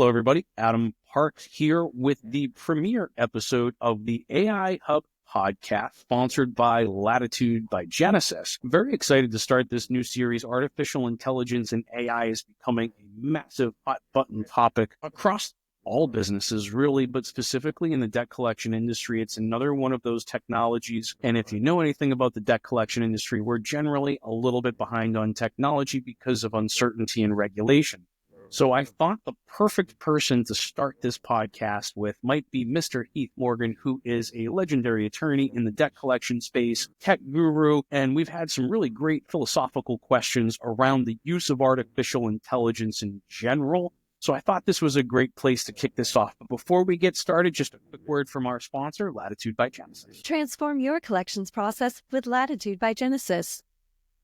Hello, everybody. Adam Parks here with the premiere episode of the AI Hub podcast, sponsored by Latitude by Genesis. Very excited to start this new series. Artificial intelligence and AI is becoming a massive hot button topic across all businesses, really, but specifically in the debt collection industry. It's another one of those technologies. And if you know anything about the debt collection industry, we're generally a little bit behind on technology because of uncertainty and regulation. So I thought the perfect person to start this podcast with might be Mr. Heath Morgan, who is a legendary attorney in the debt collection space, tech guru, and we've had some really great philosophical questions around the use of artificial intelligence in general. So I thought this was a great place to kick this off. But before we get started, just a quick word from our sponsor, Latitude by Genesis. Transform your collections process with Latitude by Genesis,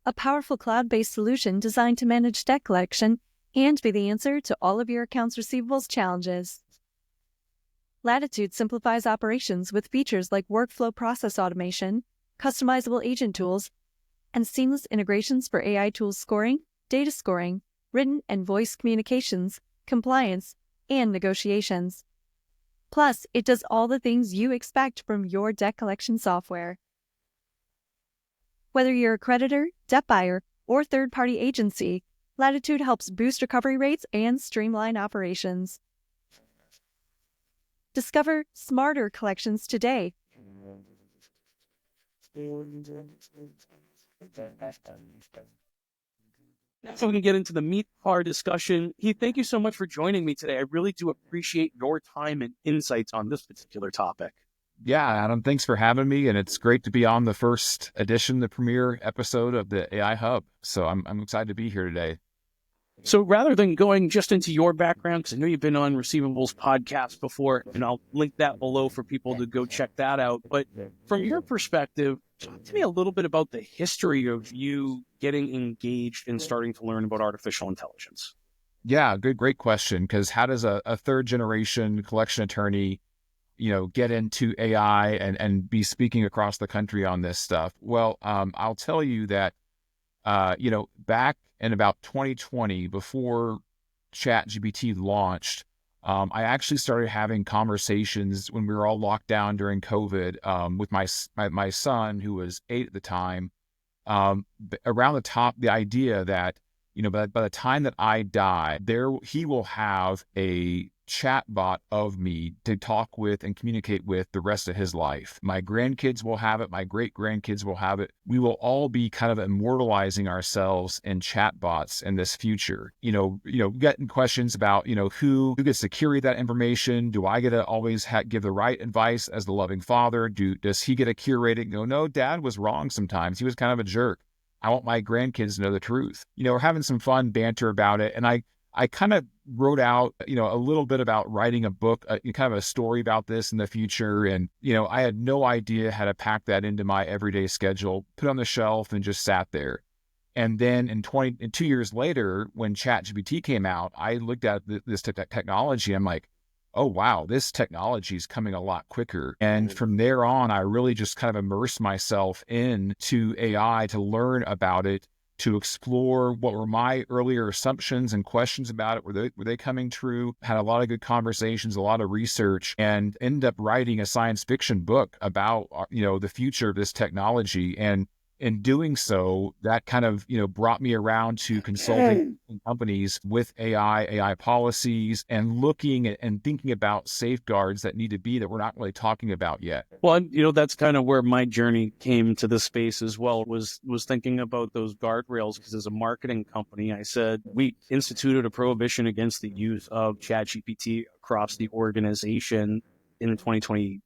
a powerful cloud-based solution designed to manage debt collection and be the answer to all of your accounts receivables challenges. Latitude simplifies operations with features like workflow process automation, customizable agent tools, and seamless integrations for AI tools scoring, data scoring, written and voice communications, compliance, and negotiations. Plus, it does all the things you expect from your debt collection software. Whether you're a creditor, debt buyer, or third-party agency, Latitude helps boost recovery rates and streamline operations. Discover smarter collections today. So we can get into the meat of our discussion. Heath, thank you so much for joining me today. I really do appreciate your time and insights on this particular topic. Yeah, Adam, thanks for having me. And it's great to be on the first edition, the premiere episode of the AI Hub. So I'm excited to be here today. So rather than going just into your background, because I know you've been on Receivables podcast before, and I'll link that below for people to go check that out. But from your perspective, talk to me a little bit about the history of you getting engaged and starting to learn about artificial intelligence. Yeah, great question. Because how does a third generation collection attorney, get into AI and be speaking across the country on this stuff? Well, I'll tell you that, back in about 2020, before ChatGPT launched, I actually started having conversations when we were all locked down during COVID with my son, who was 8 at the time, around the idea that, by the time that I die, he will have a chat bot of me to talk with and communicate with the rest of his life. My grandkids will have it. My great grandkids will have it. We will all be kind of immortalizing ourselves in chat bots in this future. Getting questions about, who gets to curate that information? Do I get to always give the right advice as the loving father? Does he get to curate it and go, no, dad was wrong sometimes. He was kind of a jerk. I want my grandkids to know the truth. We're having some fun banter about it. And I kind of wrote out, a little bit about writing a book, kind of a story about this in the future. And, I had no idea how to pack that into my everyday schedule, put it on the shelf and just sat there. And then 2 years later, when ChatGPT came out, I looked at this technology. I'm like, oh, wow, this technology is coming a lot quicker. And from there on, I really just kind of immersed myself into AI to learn about it, to explore what were my earlier assumptions and questions about it. Were they coming true? Had a lot of good conversations, a lot of research, and ended up writing a science fiction book about, the future of this technology. And in doing so, that kind of, brought me around to consulting companies with AI policies, and looking at and thinking about safeguards that need to be that we're not really talking about yet. Well, that's kind of where my journey came to this space as well, was thinking about those guardrails. Because as a marketing company, I said we instituted a prohibition against the use of ChatGPT across the organization in 2022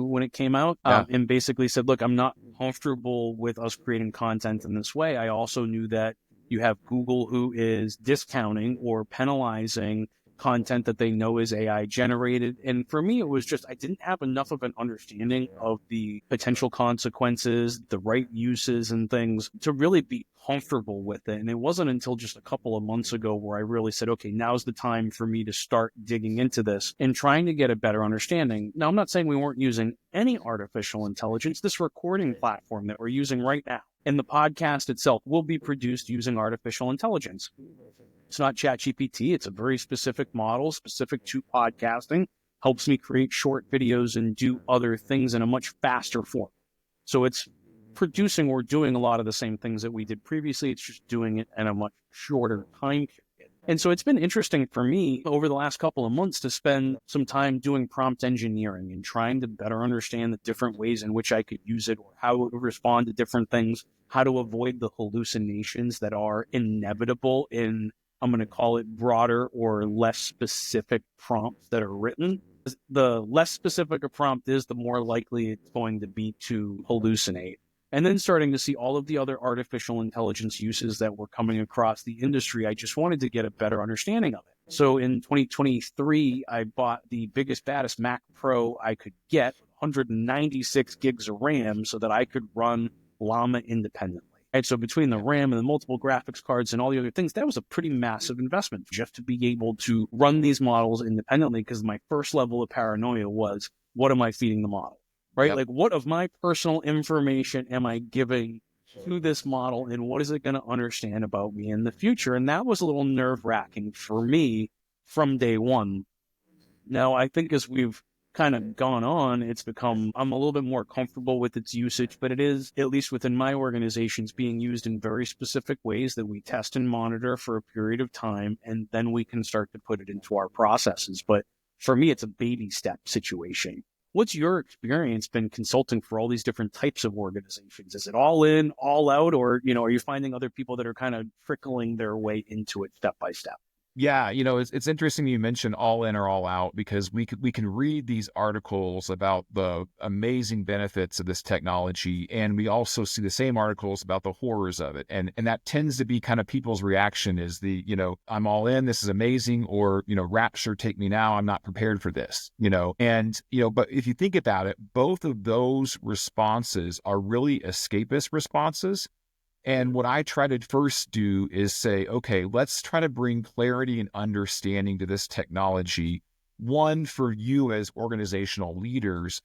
when it came out, and basically said, look, I'm not comfortable with us creating content in this way. I also knew that you have Google, who is discounting or penalizing content that they know is AI generated. And for me, it was just, I didn't have enough of an understanding of the potential consequences, the right uses and things to really be comfortable with it. And it wasn't until just a couple of months ago where I really said, okay, now's the time for me to start digging into this and trying to get a better understanding. Now, I'm not saying we weren't using any artificial intelligence. This recording platform that we're using right now and the podcast itself will be produced using artificial intelligence. It's not ChatGPT. It's a very specific model, specific to podcasting, helps me create short videos and do other things in a much faster form. So it's producing or doing a lot of the same things that we did previously. It's just doing it in a much shorter time period. And so it's been interesting for me over the last couple of months to spend some time doing prompt engineering and trying to better understand the different ways in which I could use it, or how it would respond to different things, how to avoid the hallucinations that are inevitable in, I'm going to call it, broader or less specific prompts that are written. The less specific a prompt is, the more likely it's going to be to hallucinate. And then starting to see all of the other artificial intelligence uses that were coming across the industry, I just wanted to get a better understanding of it. So in 2023, I bought the biggest, baddest Mac Pro I could get, 196 gigs of RAM, so that I could run Llama independently. And so between the RAM and the multiple graphics cards and all the other things, that was a pretty massive investment just to be able to run these models independently, because my first level of paranoia was, what am I feeding the model? Right? Yep. Like, what of my personal information am I giving to this model, and what is it going to understand about me in the future? And that was a little nerve-wracking for me from day one. Now, I think as we've kind of gone on, it's become, I'm a little bit more comfortable with its usage, but it is, at least within my organizations, being used in very specific ways that we test and monitor for a period of time, and then we can start to put it into our processes. But for me, it's a baby step situation. What's your experience been consulting for all these different types of organizations? Is it all in, all out, or, are you finding other people that are kind of trickling their way into it step by step? Yeah, it's interesting you mentioned all in or all out, because we can read these articles about the amazing benefits of this technology, and we also see the same articles about the horrors of it, and that tends to be kind of people's reaction is the I'm all in, this is amazing, or rapture, take me now, I'm not prepared for this, but if you think about it, both of those responses are really escapist responses. And what I try to first do is say, okay, let's try to bring clarity and understanding to this technology. One, for you as organizational leaders,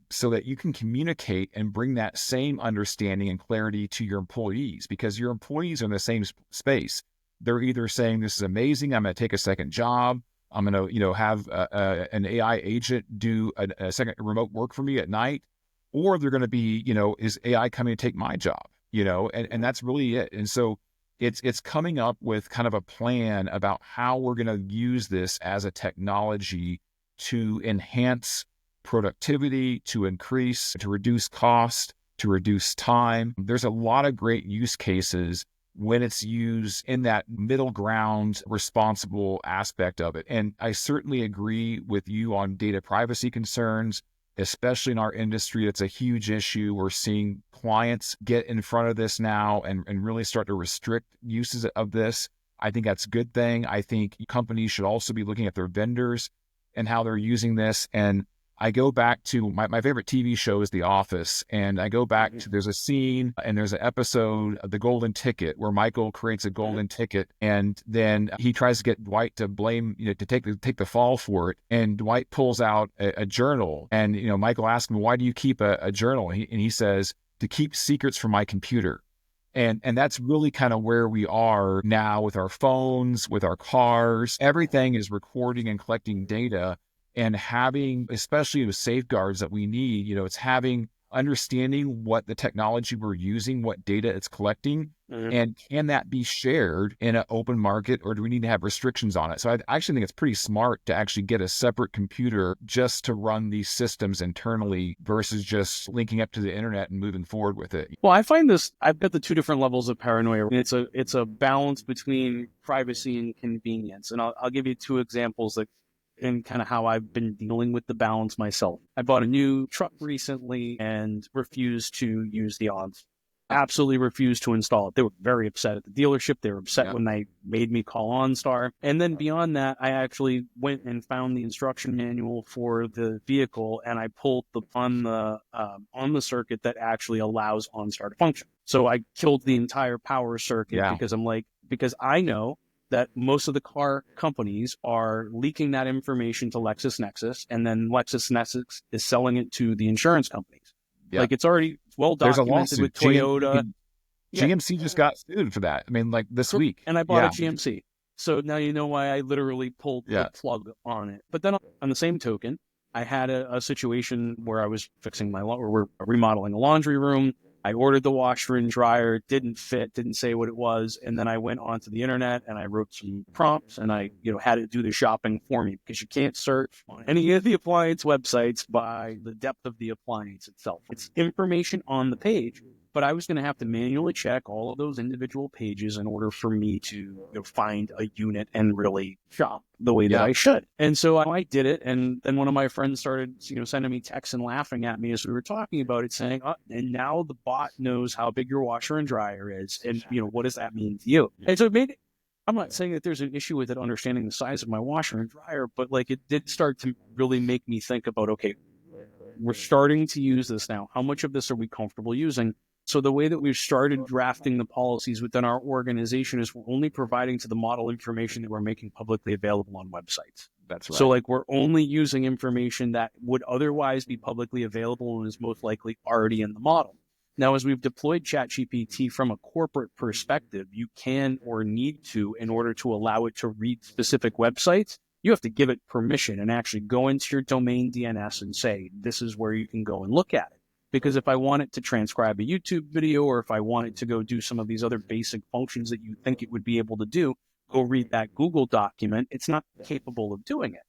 so that you can communicate and bring that same understanding and clarity to your employees, because your employees are in the same space. They're either saying, this is amazing, I'm going to take a second job, I'm going to, have an AI agent do a second remote work for me at night, or they're going to be, is AI coming to take my job? And that's really it. And so it's coming up with kind of a plan about how we're going to use this as a technology to enhance productivity, to reduce cost, to reduce time. There's a lot of great use cases when it's used in that middle ground, responsible aspect of it. And I certainly agree with you on data privacy concerns. Especially in our industry, it's a huge issue. We're seeing clients get in front of this now and really start to restrict uses of this. I think that's a good thing. I think companies should also be looking at their vendors and how they're using this. And I go back to my favorite TV show is The Office. And I go back to, there's a scene and there's an episode of The Golden Ticket where Michael creates a golden ticket, and then he tries to get Dwight to blame, to take the fall for it. And Dwight pulls out a journal, and, Michael asks him, why do you keep a journal? And he says, to keep secrets from my computer. And that's really kind of where we are now with our phones, with our cars. Everything is recording and collecting data. And having, especially the safeguards that we need, it's understanding what the technology we're using, what data it's collecting, and can that be shared in an open market, or do we need to have restrictions on it? So I actually think it's pretty smart to actually get a separate computer just to run these systems internally versus just linking up to the internet and moving forward with it. Well, I find I've got the two different levels of paranoia. It's a balance between privacy and convenience. And I'll give you two examples and kind of how I've been dealing with the balance myself. I bought a new truck recently and refused to use the ONS. Absolutely refused to install it. They were very upset at the dealership. They were upset when they made me call OnStar. And then beyond that, I actually went and found the instruction manual for the vehicle, and I pulled on the circuit that actually allows OnStar to function. So I killed the entire power circuit because I know that most of the car companies are leaking that information to LexisNexis, and then LexisNexis is selling it to the insurance companies. Yeah. Like, it's already well documented with Toyota. GMC just got sued for that. I mean, like this week. And I bought a GMC. So now you know why I literally pulled the plug on it. But then on the same token, I had a situation where I was fixing or we're remodeling a laundry room. I ordered the washer and dryer, didn't fit, didn't say what it was. And then I went onto the internet and I wrote some prompts and I, had it do the shopping for me, because you can't search on any of the appliance websites by the depth of the appliance itself. It's information on the page, but I was going to have to manually check all of those individual pages in order for me to find a unit and really shop the way that I should. And so I did it. And then one of my friends started, sending me texts and laughing at me as we were talking about it, saying, and now the bot knows how big your washer and dryer is. And, what does that mean to you? And so it made it, I'm not saying that there's an issue with it understanding the size of my washer and dryer, but it did start to really make me think about, okay, we're starting to use this now. How much of this are we comfortable using? So the way that we've started drafting the policies within our organization is we're only providing to the model information that we're making publicly available on websites. That's right. So we're only using information that would otherwise be publicly available and is most likely already in the model. Now, as we've deployed ChatGPT from a corporate perspective, you can or need to, in order to allow it to read specific websites, you have to give it permission and actually go into your domain DNS and say, this is where you can go and look at it. Because if I want it to transcribe a YouTube video, or if I want it to go do some of these other basic functions that you think it would be able to do, go read that Google document, it's not capable of doing it.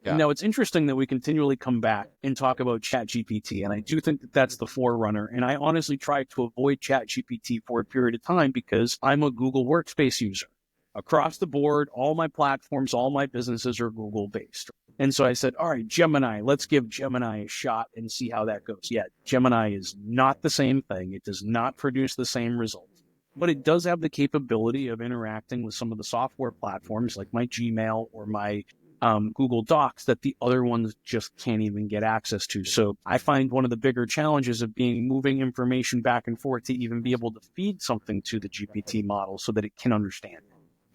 Yeah. Now, it's interesting that we continually come back and talk about ChatGPT, and I do think that that's the forerunner. And I honestly tried to avoid ChatGPT for a period of time because I'm a Google Workspace user. Across the board, all my platforms, all my businesses are Google-based. And so I said, all right, Gemini, let's give Gemini a shot and see how that goes. Yeah, Gemini is not the same thing. It does not produce the same results. But it does have the capability of interacting with some of the software platforms like my Gmail or my Google Docs that the other ones just can't even get access to. So I find one of the bigger challenges of moving information back and forth to even be able to feed something to the GPT model so that it can understand it.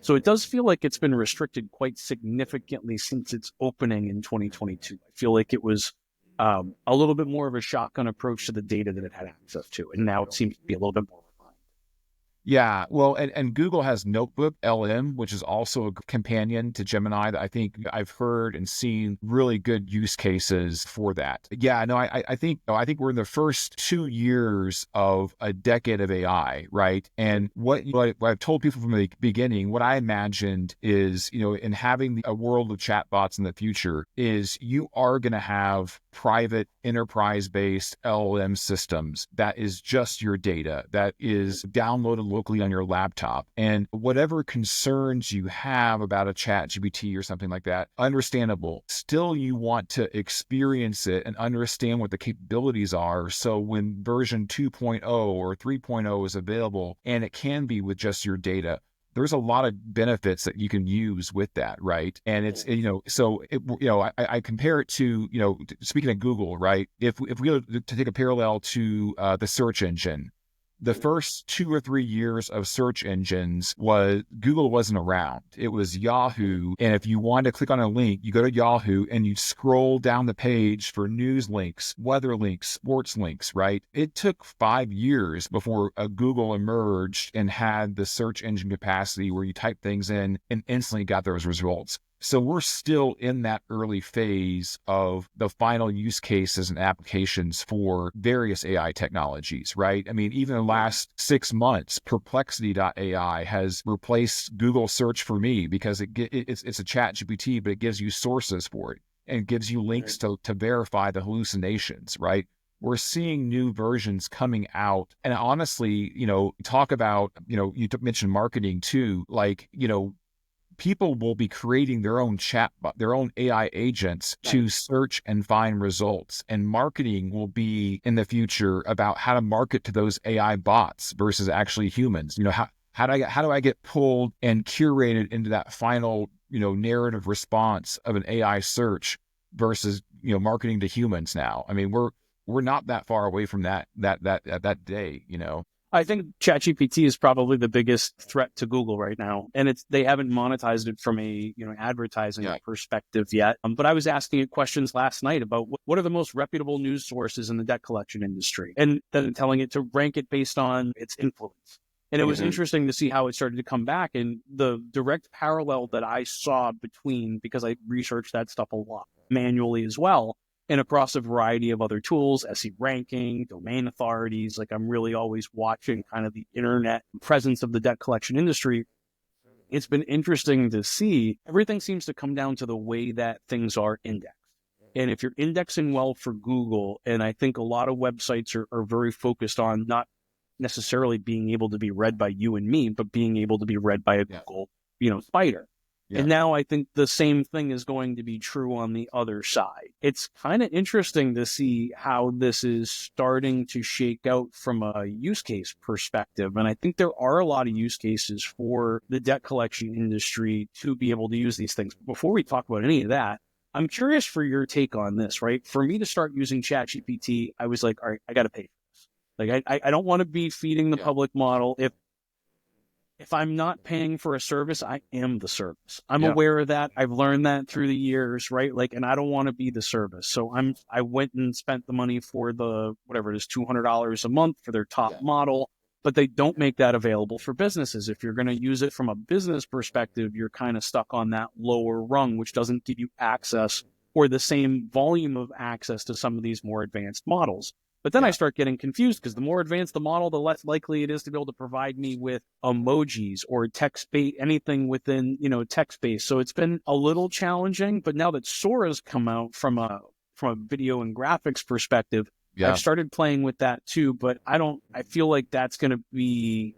So it does feel like it's been restricted quite significantly since its opening in 2022. I feel like it was a little bit more of a shotgun approach to the data that it had access to. And now it seems to be a little bit more refined. Yeah, well, and Google has Notebook LM, which is also a companion to Gemini that I think I've heard and seen really good use cases for that. Yeah, no, I think we're in the first 2 years of a decade of AI, right? And what I've told people from the beginning, what I imagined is, in having a world of chatbots in the future, is you are going to have private enterprise-based LLM systems that is just your data, that is downloaded locally on your laptop. And whatever concerns you have about a ChatGPT or something like that, understandable. Still, you want to experience it and understand what the capabilities are. So when version 2.0 or 3.0 is available, and it can be with just your data, there's a lot of benefits that you can use with that, right? And it's, I compare it to, speaking of Google, right? If we were to take a parallel to the search engine, the first 2 or 3 years of search engines Google wasn't around. It was Yahoo. And if you wanted to click on a link, you go to Yahoo and you scroll down the page for news links, weather links, sports links, right? It took 5 years before Google emerged and had the search engine capacity where you type things in and instantly got those results. So we're still in that early phase of the final use cases and applications for various AI technologies, right? I mean, even in the last 6 months, Perplexity.ai has replaced Google search for me because it's a chat GPT, but it gives you sources for it and gives you links to verify the hallucinations, right? We're seeing new versions coming out. And honestly, talk about, you mentioned marketing too, people will be creating their own chatbot, their own AI agents to search and find results. And marketing will be in the future about how to market to those AI bots versus actually humans. How do I get pulled and curated into that final, narrative response of an AI search versus, marketing to humans now? I mean, we're not that far away from that day, I think ChatGPT is probably the biggest threat to Google right now, and they haven't monetized it from a advertising perspective yet. But I was asking it questions last night about what are the most reputable news sources in the debt collection industry, and then telling it to rank it based on its influence. And it was interesting to see how it started to come back. And the direct parallel that I saw between, because I researched that stuff a lot manually as well, and across a variety of other tools, SE ranking, domain authorities, like I'm really always watching kind of the internet presence of the debt collection industry. It's been interesting to see everything seems to come down to the way that things are indexed. And if you're indexing well for Google, and I think a lot of websites are very focused on not necessarily being able to be read by you and me, but being able to be read by a Google, spider. Yeah. And now I think the same thing is going to be true on the other side. It's kind of interesting to see how this is starting to shake out from a use case perspective. And I think there are a lot of use cases for the debt collection industry to be able to use these things. Before we talk about any of that, I'm curious for your take on this, right? For me to start using ChatGPT, I was like, all right, I got to pay. Like, I don't want to be feeding the public model. If I'm not paying for a service, I am the service. I'm aware of that. I've learned that through the years, right? Like, and I don't want to be the service. So I went and spent the money for the, whatever it is, $200 a month for their top model, but they don't make that available for businesses. If you're going to use it from a business perspective, you're kind of stuck on that lower rung, which doesn't give you access or the same volume of access to some of these more advanced models. But then I start getting confused because the more advanced the model, the less likely it is to be able to provide me with emojis or text-based, anything within, text-based. So it's been a little challenging. But now that Sora's come out from a video and graphics perspective, I've started playing with that too. But I feel like that's going to be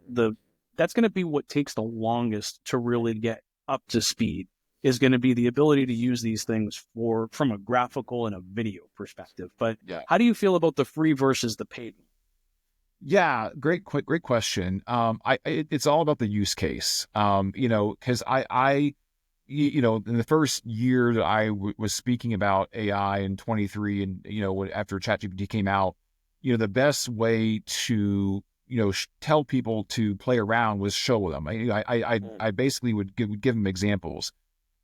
what takes the longest to really get up to speed, is going to be the ability to use these things from a graphical and a video perspective. But how do you feel about the free versus the paid? Yeah, great question. It's all about the use case. Because I in the first year that I was speaking about AI in 23, and after ChatGPT came out, the best way to tell people to play around was show them. I basically would give them examples.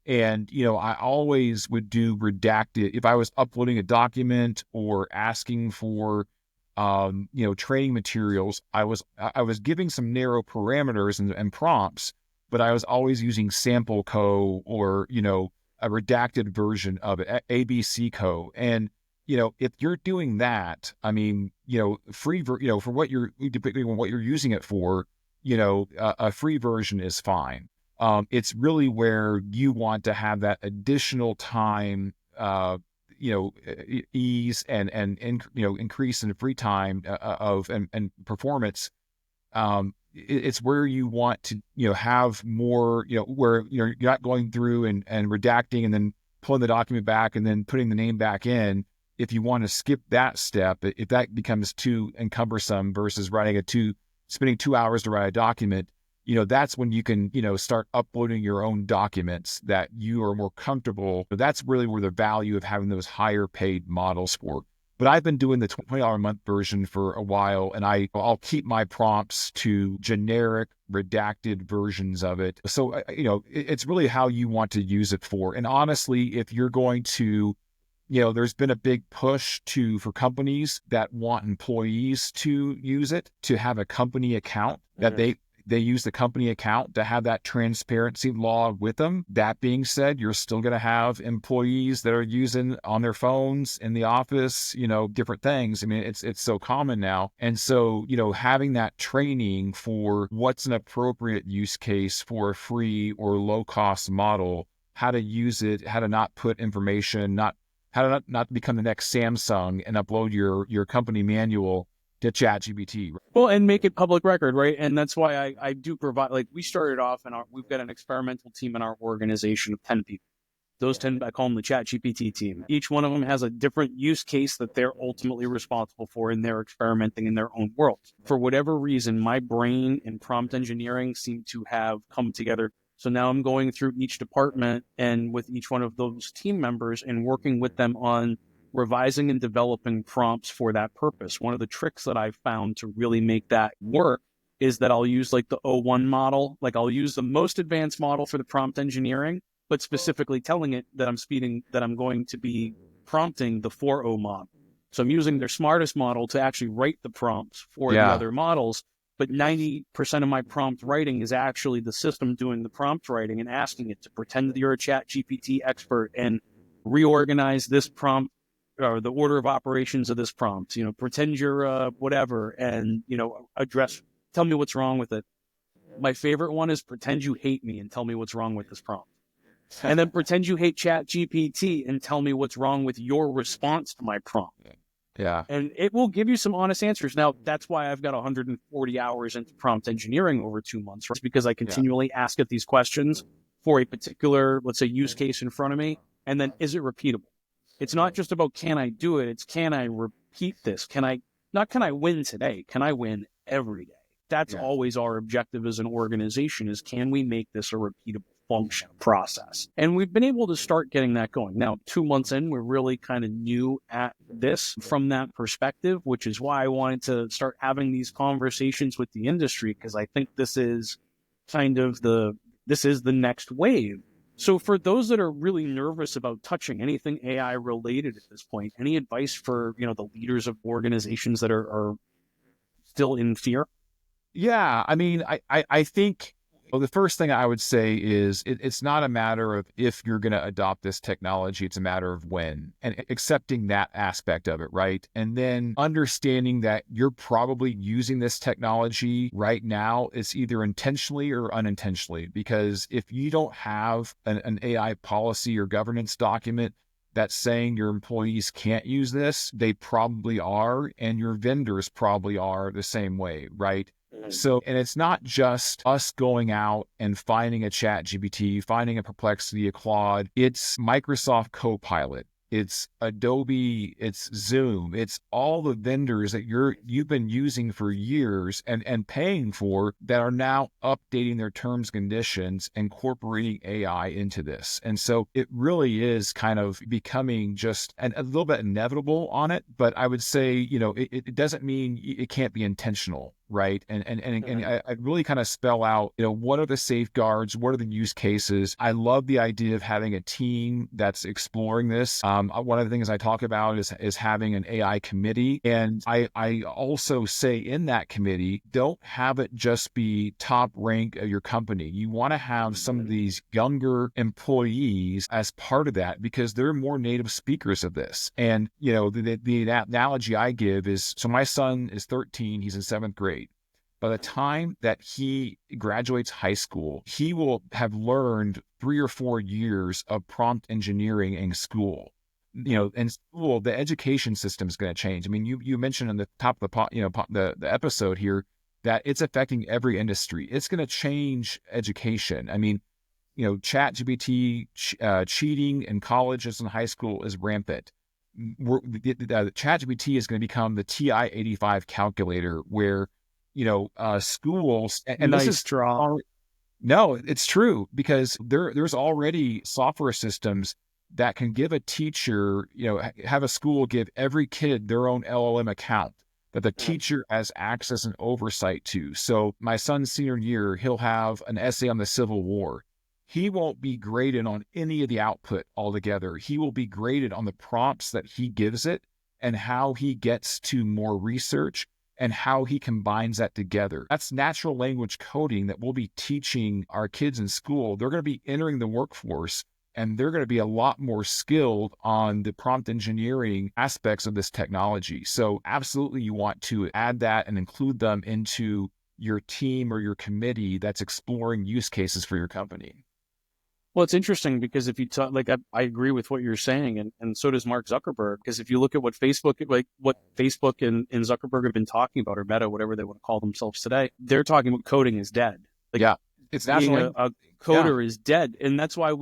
And, I always would do redacted if I was uploading a document or asking for, training materials. I was giving some narrow parameters and prompts, but I was always using sample code or, a redacted version of it, ABC code. And, if you're doing that, I mean, free, for what depending on what you're using it for, a free version is fine. It's really where you want to have that additional time, ease and increase in free time and performance. It's where you want to, have more, where you're not going through and redacting and then pulling the document back and then putting the name back in. If you want to skip that step, if that becomes too encumbersome versus spending 2 hours to write a document, that's when you can, start uploading your own documents that you are more comfortable. That's really where the value of having those higher paid models for. But I've been doing the $20 a month version for a while, and I'll keep my prompts to generic redacted versions of it. So, it's really how you want to use it for. And honestly, if you're going to, there's been a big push for companies that want employees to use it, to have a company account that they use the company account to have that transparency law with them. That being said, you're still going to have employees that are using on their phones in the office, different things. I mean, it's so common now. And so, having that training for what's an appropriate use case for a free or low cost model, how to use it, how to not put information, how to not become the next Samsung and upload your company manual to ChatGPT. Well, and make it public record, right? And that's why I do provide, like, we started off we've got an experimental team in our organization of 10 people. Those 10, I call them the ChatGPT team. Each one of them has a different use case that they're ultimately responsible for, and they're experimenting in their own world. For whatever reason, my brain and prompt engineering seem to have come together. So now I'm going through each department and with each one of those team members and working with them on revising and developing prompts for that purpose. One of the tricks that I've found to really make that work is that I'll use like the O1 model. Like, I'll use the most advanced model for the prompt engineering, but specifically telling it that I'm going to be prompting the 4.0 model. So I'm using their smartest model to actually write the prompts for the other models. but 90% of my prompt writing is actually the system doing the prompt writing and asking it to pretend that you're a chat GPT expert and reorganize this prompt or the order of operations of this prompt, pretend you're whatever and, tell me what's wrong with it. My favorite one is pretend you hate me and tell me what's wrong with this prompt. And then pretend you hate chat GPT and tell me what's wrong with your response to my prompt. Yeah. And it will give you some honest answers. Now, that's why I've got 140 hours into prompt engineering over 2 months, right? Because I continually ask it these questions for a particular, let's say, use case in front of me. And then is it repeatable? It's not just about can I do it? It's can I repeat this? Can I win today? Can I win every day? That's always our objective as an organization is can we make this a repeatable function process? And we've been able to start getting that going. Now, 2 months in, we're really kind of new at this from that perspective, which is why I wanted to start having these conversations with the industry, because I think this is kind of the next wave. So for those that are really nervous about touching anything AI related at this point, any advice for, the leaders of organizations that are still in fear? Yeah. I mean, I think the first thing I would say is it's not a matter of if you're going to adopt this technology, it's a matter of when, and accepting that aspect of it, right? And then understanding that you're probably using this technology right now, it's either intentionally or unintentionally, because if you don't have an AI policy or governance document that's saying your employees can't use this, they probably are, and your vendors probably are the same way, right? So, and it's not just us going out and finding a chat GPT, finding a Perplexity, a Claude. It's Microsoft Copilot. It's Adobe, it's Zoom, it's all the vendors that you've been using for years and paying for that are now updating their terms and conditions, incorporating AI into this. And so it really is kind of becoming just a little bit inevitable on it. But I would say, it doesn't mean it can't be intentional. Right. And I really kind of spell out, what are the safeguards? What are the use cases? I love the idea of having a team that's exploring this. One of the things I talk about is having an AI committee. And I also say in that committee, don't have it just be top rank of your company. You want to have some of these younger employees as part of that because they're more native speakers of this. And, the analogy I give is, so my son is 13, he's in 7th grade. By the time that he graduates high school, he will have learned 3 or 4 years of prompt engineering in school. In school, the education system is going to change. I mean, you mentioned on the top of the episode here that it's affecting every industry. It's going to change education. I mean, chat GPT cheating in colleges and high school is rampant. The chat GPT is going to become the TI-85 calculator where schools, and nice this is draw. No, it's true, because there's already software systems that can give a teacher, have a school give every kid their own LLM account that the teacher has access and oversight to. So my son's senior year, he'll have an essay on the Civil War. He won't be graded on any of the output altogether. He will be graded on the prompts that he gives it and how he gets to more research and how he combines that together. That's natural language coding that we'll be teaching our kids in school. They're going to be entering the workforce, and they're going to be a lot more skilled on the prompt engineering aspects of this technology. So absolutely, you want to add that and include them into your team or your committee that's exploring use cases for your company. Well, it's interesting because if you talk, I agree with what you're saying, and so does Mark Zuckerberg. Because if you look at what Facebook and Zuckerberg have been talking about, or Meta, whatever they want to call themselves today, they're talking about coding is dead. It's being a coder is dead, and that's why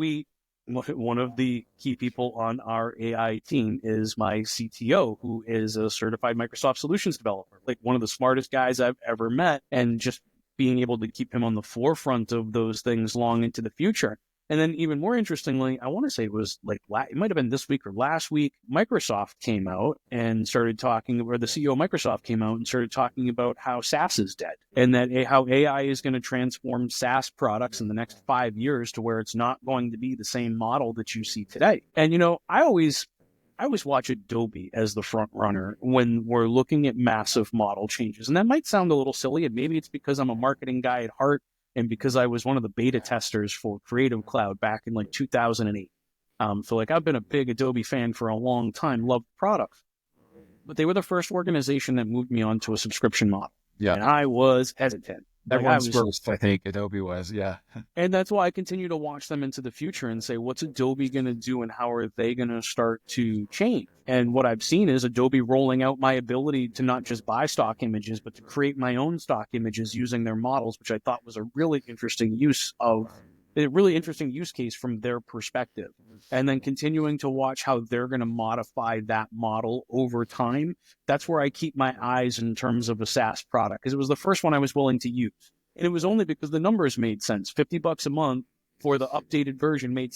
one of the key people on our AI team is my CTO, who is a certified Microsoft solutions developer, like one of the smartest guys I've ever met, and just being able to keep him on the forefront of those things long into the future. And then even more interestingly, I want to say it was it might have been this week or last week, Microsoft came out and started talking, or the CEO of Microsoft came out and started talking about how SaaS is dead and that how AI is going to transform SaaS products in the next 5 years to where it's not going to be the same model that you see today. And, I always I always watch Adobe as the front runner when we're looking at massive model changes. And that might sound a little silly, and maybe it's because I'm a marketing guy at heart and because I was one of the beta testers for Creative Cloud back in like 2008. So like I've been a big Adobe fan for a long time, loved the product. But they were the first organization that moved me onto a subscription model. Yeah. And I was hesitant. Everyone's first, I think, Adobe was, yeah. And that's why I continue to watch them into the future and say, what's Adobe going to do and how are they going to start to change? And what I've seen is Adobe rolling out my ability to not just buy stock images, but to create my own stock images using their models, which I thought was a really interesting use case from their perspective. And then continuing to watch how they're going to modify that model over time. That's where I keep my eyes in terms of a SaaS product, because it was the first one I was willing to use. And it was only because the numbers made sense. $50 a month for the updated version made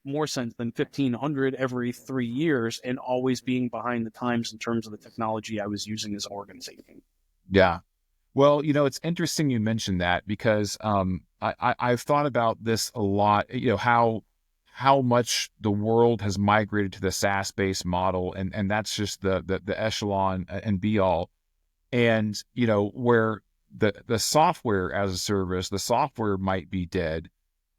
more sense than $1,500 every 3 years, and always being behind the times in terms of the technology I was using as an organization. Yeah. Well, it's interesting you mentioned that, because I've thought about this a lot, how much the world has migrated to the SaaS-based model, and that's just the echelon and be all. And, where the software as a service, the software might be dead.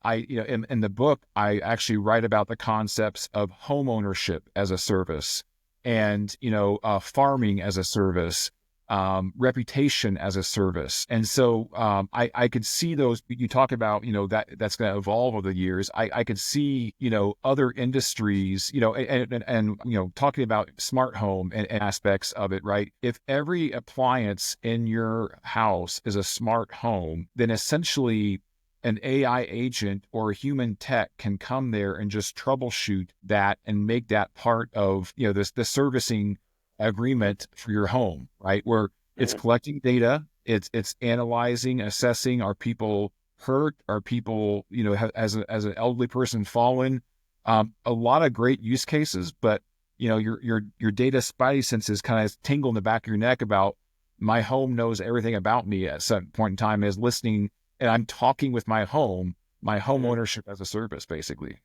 In the book, I actually write about the concepts of home ownership as a service, and, farming as a service, reputation as a service. And so I could see those, you talk about, that's going to evolve over the years. I could see, other industries, and talking about smart home and aspects of it, right? If every appliance in your house is a smart home, then essentially an AI agent or a human tech can come there and just troubleshoot that and make that part of, the servicing agreement for your home, right? Where it's collecting data, it's analyzing, assessing, are people hurt? Are people, as an elderly person fallen? A lot of great use cases, but your data spidey senses kind of tingle in the back of your neck about, my home knows everything about me at some point in time, is listening, and I'm talking with my home ownership as a service, basically.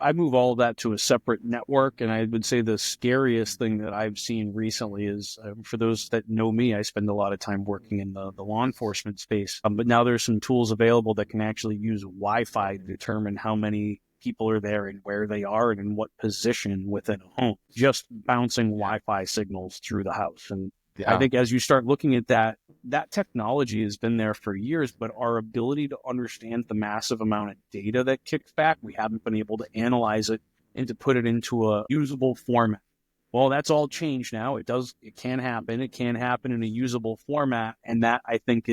I move all of that to a separate network. And I would say the scariest thing that I've seen recently is, for those that know me, I spend a lot of time working in the law enforcement space. But now there's some tools available that can actually use Wi-Fi to determine how many people are there and where they are and in what position within a home, just bouncing Wi-Fi signals through the house. And I think as you start looking at that technology has been there for years, but our ability to understand the massive amount of data that kicks back, we haven't been able to analyze it and to put it into a usable format. Well, that's all changed now. It can happen. It can happen in a usable format. And that, I think,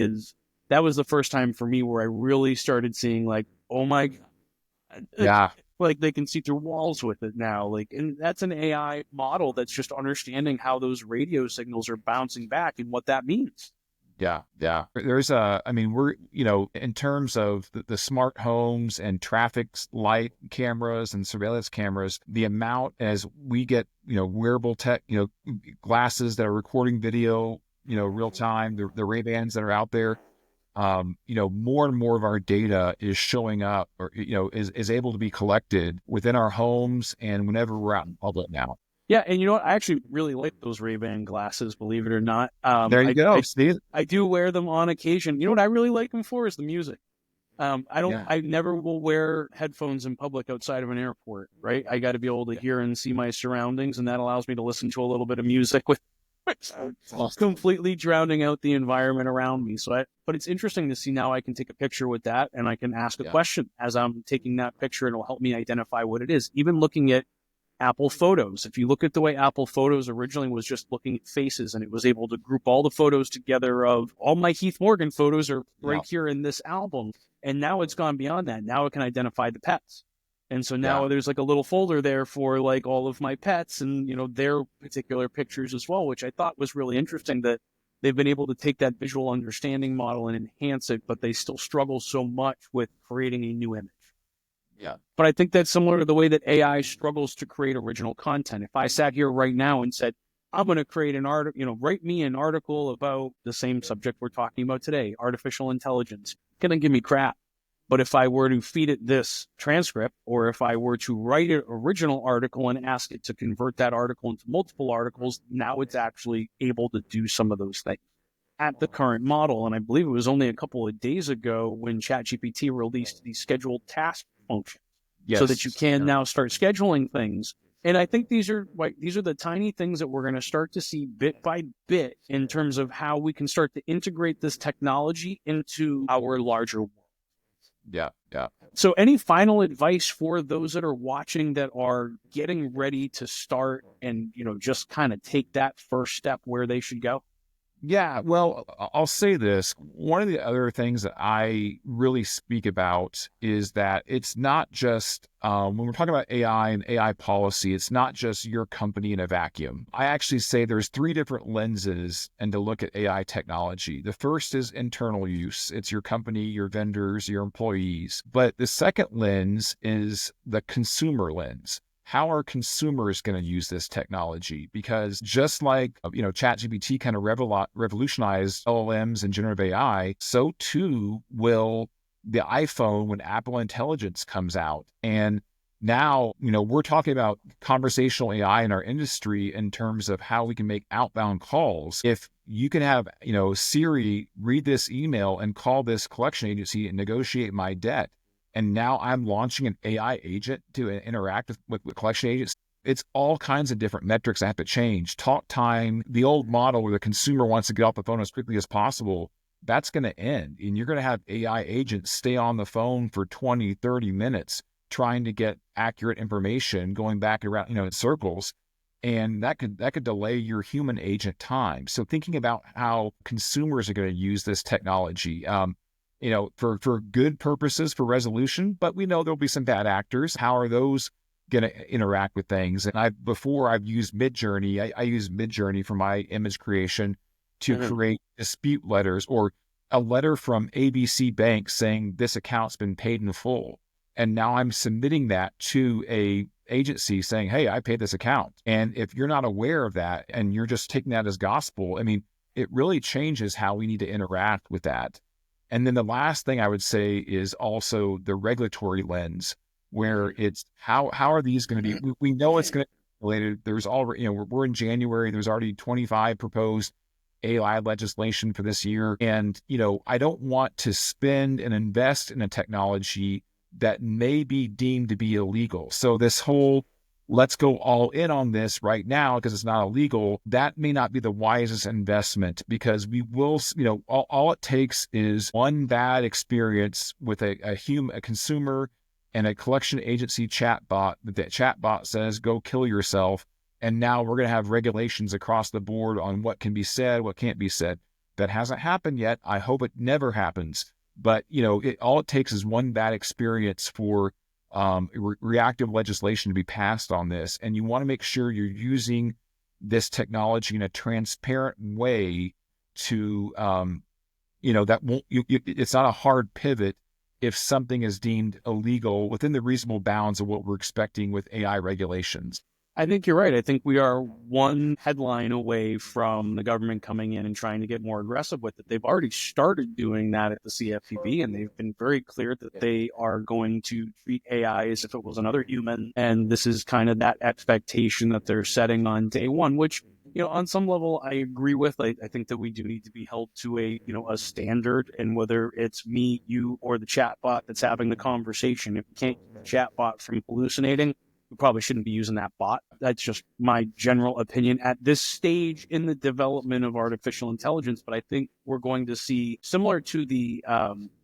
that was the first time for me where I really started seeing, like, oh my God. Yeah. Like they can see through walls with it now. Like, and that's an AI model that's just understanding how those radio signals are bouncing back and what that means. Yeah. There's we're, in terms of the smart homes and traffic light cameras and surveillance cameras, the amount as we get, wearable tech, glasses that are recording video, real time, the Ray-Bans that are out there, more and more of our data is showing up, or, is able to be collected within our homes and whenever we're out in public now. Yeah, and you know what? I actually really like those Ray-Ban glasses, believe it or not. There you go. I do wear them on occasion. You know what I really like them for is the music. I never will wear headphones in public outside of an airport, right? I got to be able to hear and see my surroundings, and that allows me to listen to a little bit of music with completely drowning out the environment around me. But it's interesting to see now I can take a picture with that and I can ask a question as I'm taking that picture, and it'll help me identify what it is. Even looking at Apple Photos. If you look at the way Apple Photos originally was just looking at faces, and it was able to group all the photos together of all my Heath Morgan photos are right here in this album. And now it's gone beyond that. Now it can identify the pets. And so now there's like a little folder there for like all of my pets and, their particular pictures as well, which I thought was really interesting that they've been able to take that visual understanding model and enhance it, but they still struggle so much with creating a new image. Yeah. But I think that's similar to the way that AI struggles to create original content. If I sat here right now and said, I'm going to create an article, write me an article about the same subject we're talking about today, artificial intelligence, it's going to give me crap. But if I were to feed it this transcript, or if I were to write an original article and ask it to convert that article into multiple articles, now it's actually able to do some of those things at the current model. And I believe it was only a couple of days ago when ChatGPT released the scheduled task function, so that you can now start scheduling things. And I think these are the tiny things that we're going to start to see bit by bit in terms of how we can start to integrate this technology into our larger world. Yeah. So any final advice for those that are watching that are getting ready to start and, just kind of take that first step where they should go? Yeah, well, I'll say this. One of the other things that I really speak about is that it's not just, when we're talking about AI and AI policy, it's not just your company in a vacuum. I actually say there's three different lenses and to look at AI technology. The first is internal use. It's your company, your vendors, your employees. But the second lens is the consumer lens. How are consumers going to use this technology? Because just like, ChatGPT kind of revolutionized LLMs and generative AI, so too will the iPhone when Apple Intelligence comes out. And now, we're talking about conversational AI in our industry in terms of how we can make outbound calls. If you can have, Siri read this email and call this collection agency and negotiate my debt, and now I'm launching an AI agent to interact with collection agents. It's all kinds of different metrics that have to change. Talk time, the old model where the consumer wants to get off the phone as quickly as possible, that's going to end. And you're going to have AI agents stay on the phone for 20, 30 minutes trying to get accurate information, going back around, in circles. And that could delay your human agent time. So thinking about how consumers are going to use this technology, for good purposes for resolution, but we know there'll be some bad actors. How are those going to interact with things? And I've used Midjourney. I use Midjourney for my image creation to create dispute letters, or a letter from ABC Bank saying this account's been paid in full. And now I'm submitting that to a agency saying, hey, I paid this account. And if you're not aware of that and you're just taking that as gospel, it really changes how we need to interact with that. And then the last thing I would say is also the regulatory lens, where it's how are these going to be? We know it's going to be regulated. There's already, we're in January. There's already 25 proposed AI legislation for this year. And, I don't want to spend and invest in a technology that may be deemed to be illegal. So this whole let's go all in on this right now because it's not illegal, that may not be the wisest investment, because we will, all it takes is one bad experience with a consumer and a collection agency chatbot, that chatbot says, go kill yourself. And now we're going to have regulations across the board on what can be said, what can't be said. That hasn't happened yet. I hope it never happens. But, all it takes is one bad experience for reactive legislation to be passed on this. And you want to make sure you're using this technology in a transparent way to, that won't, it's not a hard pivot if something is deemed illegal within the reasonable bounds of what we're expecting with AI regulations. I think you're right. I think we are one headline away from the government coming in and trying to get more aggressive with it. They've already started doing that at the CFPB, and they've been very clear that they are going to treat AI as if it was another human. And this is kind of that expectation that they're setting on day one, which, on some level, I agree with. I think that we do need to be held to a standard, and whether it's me, you, or the chatbot that's having the conversation, if you can't keep the chatbot from hallucinating, we probably shouldn't be using that bot. That's just my general opinion at this stage in the development of artificial intelligence. But I think we're going to see, similar to the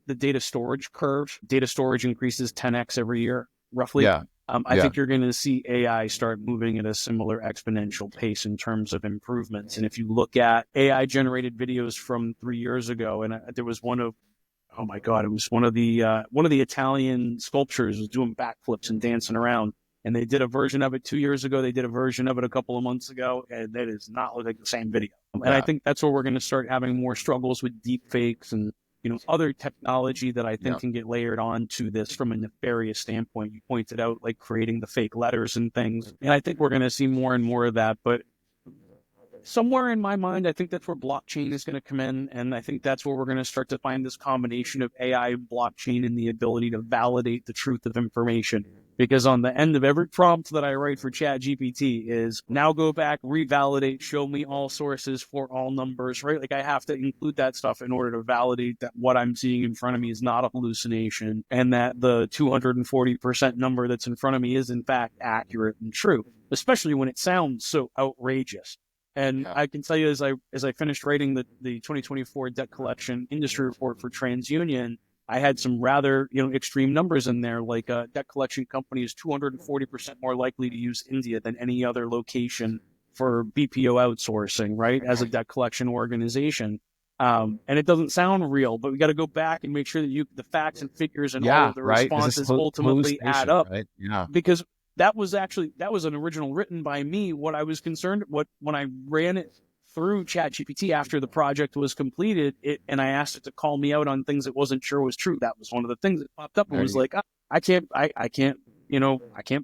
data storage curve, data storage increases 10x every year, roughly. Yeah. I think you're going to see AI start moving at a similar exponential pace in terms of improvements. And if you look at AI generated videos from 3 years ago, and there was one of, oh my God, it was one of the Italian sculptures was doing backflips and dancing around. And they did a version of it 2 years ago. They did a version of it a couple of months ago, and that is not like the same video. And I think that's where we're going to start having more struggles with deep fakes and, other technology that I think can get layered onto this from a nefarious standpoint. You pointed out, like creating the fake letters and things. And I think we're going to see more and more of that. But somewhere in my mind, I think that's where blockchain is going to come in. And I think that's where we're going to start to find this combination of AI and blockchain and the ability to validate the truth of information. Because on the end of every prompt that I write for ChatGPT is now go back, revalidate, show me all sources for all numbers, right? Like I have to include that stuff in order to validate that what I'm seeing in front of me is not a hallucination and that the 240% number that's in front of me is in fact accurate and true, especially when it sounds so outrageous. And I can tell you, as I finished writing the 2024 debt collection industry report for TransUnion, I had some rather extreme numbers in there, like a debt collection company is 240% more likely to use India than any other location for BPO outsourcing, right? As a debt collection organization. And it doesn't sound real, but we got to go back and make sure that the facts and figures and all of the responses ultimately add up. Right? Yeah. Because that was an original written by me. What I was concerned, when I ran it through ChatGPT after the project was completed, and I asked it to call me out on things it wasn't sure was true. That was one of the things that popped up and was like, I can't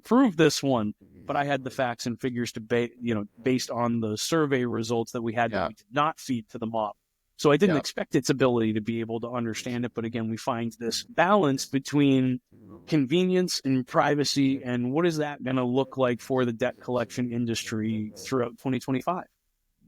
prove this one, but I had the facts and figures to based on the survey results that we had that we did not feed to the model. So I didn't expect its ability to be able to understand it. But again, we find this balance between convenience and privacy. And what is that going to look like for the debt collection industry throughout 2025?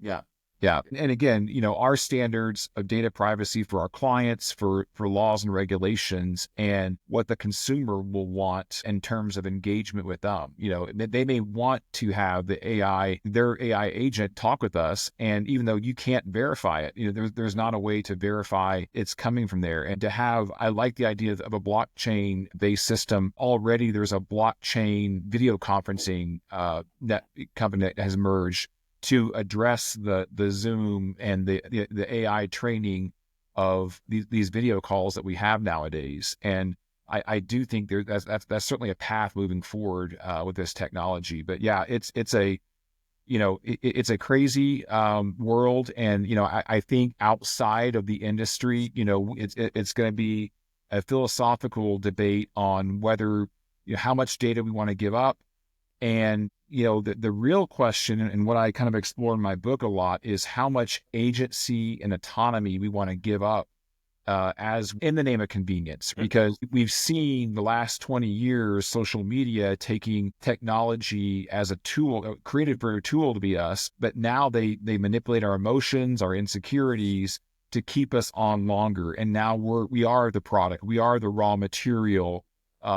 Yeah. Yeah. And again, our standards of data privacy for our clients, for laws and regulations, and what the consumer will want in terms of engagement with them. They may want to have their AI agent talk with us. And even though you can't verify it, there's not a way to verify it's coming from there. And I like the idea of a blockchain based system. Already there's a blockchain video conferencing company that has merged to address the Zoom and the AI training of these video calls that we have nowadays. And I do think that's certainly a path moving forward with this technology. But yeah, it's a crazy world. And I think outside of the industry, it's going to be a philosophical debate on whether how much data we want to give up. And the real question, and what I kind of explore in my book a lot, is how much agency and autonomy we want to give up as in the name of convenience. Because we've seen the last 20 years, social media taking technology as a tool, created for a tool to be us, but now they manipulate our emotions, our insecurities to keep us on longer. And now we are the product, we are the raw material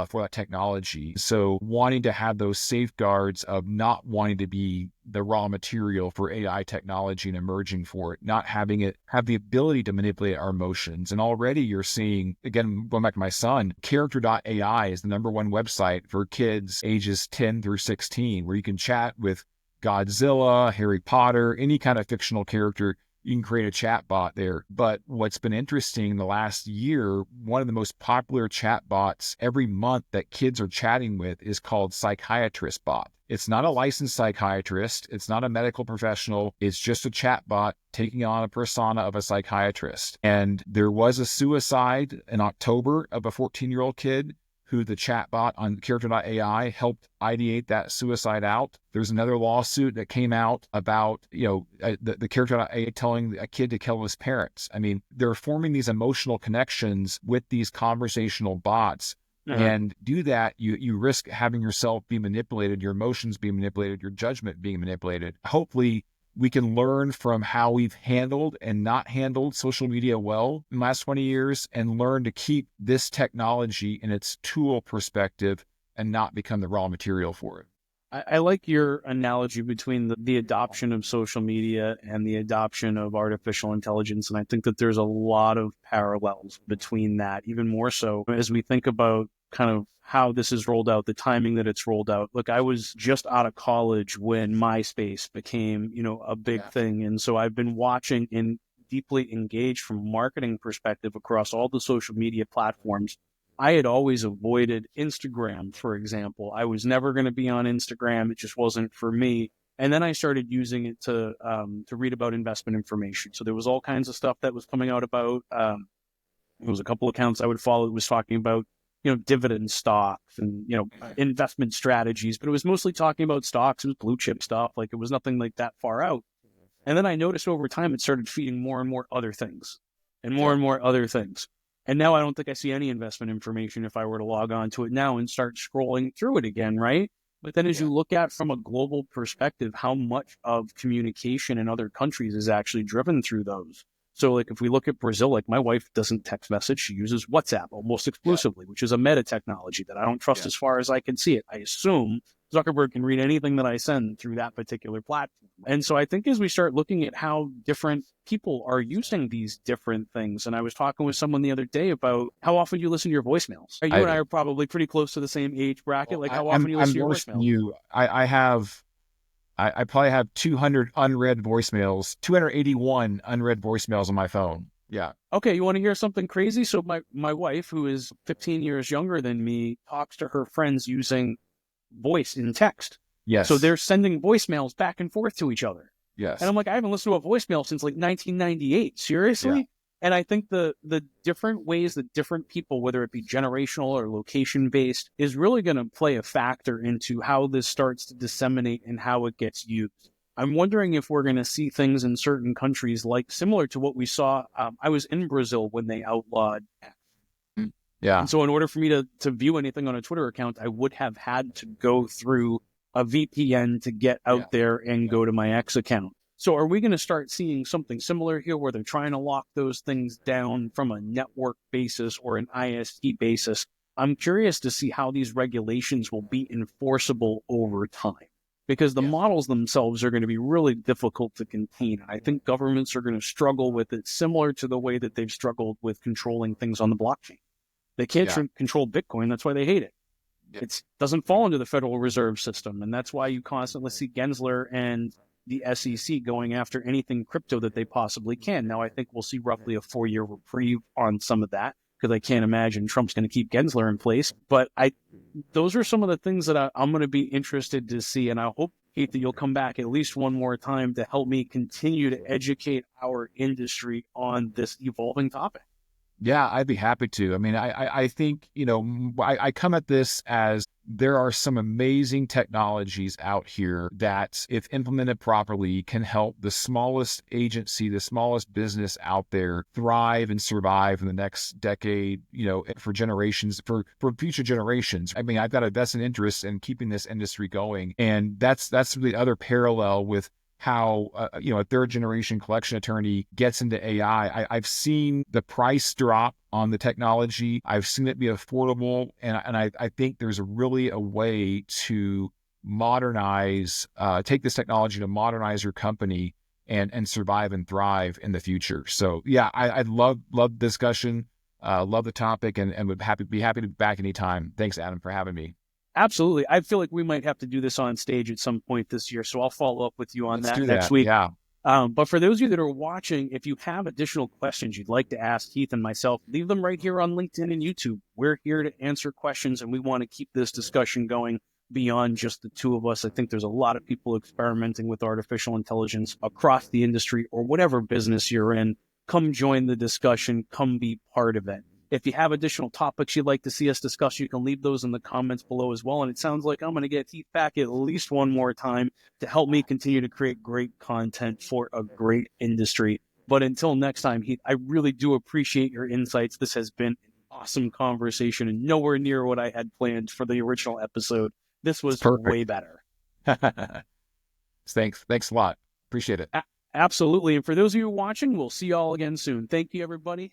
for that technology. So wanting to have those safeguards of not wanting to be the raw material for AI technology and emerging for it, not having it have the ability to manipulate our emotions. And already you're seeing, again, going back to my son, character.ai is the #1 website for kids ages 10 through 16, where you can chat with Godzilla, Harry Potter, any kind of fictional character. You can create a chat bot there. But what's been interesting in the last year, one of the most popular chat bots every month that kids are chatting with is called Psychiatrist Bot. It's not a licensed psychiatrist. It's not a medical professional. It's just a chat bot taking on a persona of a psychiatrist. And there was a suicide in October of a 14-year-old kid who the chatbot on character.ai helped ideate that suicide out. There's another lawsuit that came out about, the character.ai telling a kid to kill his parents. I mean, they're forming these emotional connections with these conversational bots. And do that, you risk having yourself be manipulated, your emotions being manipulated, your judgment being manipulated. Hopefully, we can learn from how we've handled and not handled social media well in the last 20 years and learn to keep this technology in its tool perspective and not become the raw material for it. I like your analogy between the adoption of social media and the adoption of artificial intelligence. And I think that there's a lot of parallels between that, even more so as we think about kind of how this is rolled out, the timing that it's rolled out. Look, I was just out of college when MySpace became, a big thing. And so I've been watching and deeply engaged from a marketing perspective across all the social media platforms. I had always avoided Instagram, for example. I was never going to be on Instagram. It just wasn't for me. And then I started using it to read about investment information. So there was all kinds of stuff that was coming out about, there was a couple accounts I would follow that was talking about, dividend stocks and, investment strategies, but it was mostly talking about stocks. It was blue chip stuff. Like it was nothing like that far out. And then I noticed over time it started feeding more and more other things and more Yeah. and more other things. And now I don't think I see any investment information if I were to log on to it now and start scrolling through it again, right? But then as Yeah. you look at from a global perspective, how much of communication in other countries is actually driven through those. So like if we look at Brazil, like my wife doesn't text message, she uses WhatsApp almost exclusively, which is a meta technology that I don't trust as far as I can see it. I assume Zuckerberg can read anything that I send through that particular platform. And so I think as we start looking at how different people are using these different things, and I was talking with someone the other day about how often you listen to your voicemails. You and I are probably pretty close to the same age bracket. Like how often you listen to your worse than voicemails? you. I probably have 200 unread voicemails, 281 unread voicemails on my phone. Yeah. Okay, you want to hear something crazy? So my wife, who is 15 years younger than me, talks to her friends using voice in text. Yes. So they're sending voicemails back and forth to each other. Yes. And I'm like, I haven't listened to a voicemail since like 1998. Seriously? Yeah. And I think the different ways that different people, whether it be generational or location based, is really going to play a factor into how this starts to disseminate and how it gets used. I'm wondering if we're going to see things in certain countries like similar to what we saw. I was in Brazil when they outlawed. Yeah. And so in order for me to view anything on a Twitter account, I would have had to go through a VPN to get out there and go to my X account. So are we going to start seeing something similar here where they're trying to lock those things down from a network basis or an ISP basis? I'm curious to see how these regulations will be enforceable over time, because the models themselves are going to be really difficult to contain. I think governments are going to struggle with it, similar to the way that they've struggled with controlling things on the blockchain. They can't control Bitcoin. That's why they hate it. It doesn't fall into the Federal Reserve System. And that's why you constantly see Gensler and the SEC going after anything crypto that they possibly can. Now, I think we'll see roughly a 4-year reprieve on some of that, because I can't imagine Trump's going to keep Gensler in place. But those are some of the things that I'm going to be interested to see. And I hope, Heath, that you'll come back at least one more time to help me continue to educate our industry on this evolving topic. Yeah, I'd be happy to. I mean, I think, I come at this as there are some amazing technologies out here that, if implemented properly, can help the smallest agency, the smallest business out there thrive and survive in the next decade, for generations, for future generations. I mean, I've got a vested interest in keeping this industry going. And that's the other parallel with how, a third generation collection attorney gets into AI. I've seen the price drop on the technology. I've seen it be affordable. And I think there's really a way to modernize, take this technology to modernize your company and survive and thrive in the future. So yeah, I love discussion, love the topic, and would be happy to be back anytime. Thanks, Adam, for having me. Absolutely. I feel like we might have to do this on stage at some point this year, so I'll follow up with you on that next week. Yeah. But for those of you that are watching, if you have additional questions you'd like to ask Heath and myself, leave them right here on LinkedIn and YouTube. We're here to answer questions, and we want to keep this discussion going beyond just the two of us. I think there's a lot of people experimenting with artificial intelligence across the industry or whatever business you're in. Come join the discussion. Come be part of it. If you have additional topics you'd like to see us discuss, you can leave those in the comments below as well. And it sounds like I'm going to get Heath back at least one more time to help me continue to create great content for a great industry. But until next time, Heath, I really do appreciate your insights. This has been an awesome conversation and nowhere near what I had planned for the original episode. This was way better. Thanks a lot. Appreciate it. Absolutely. And for those of you watching, we'll see you all again soon. Thank you, everybody.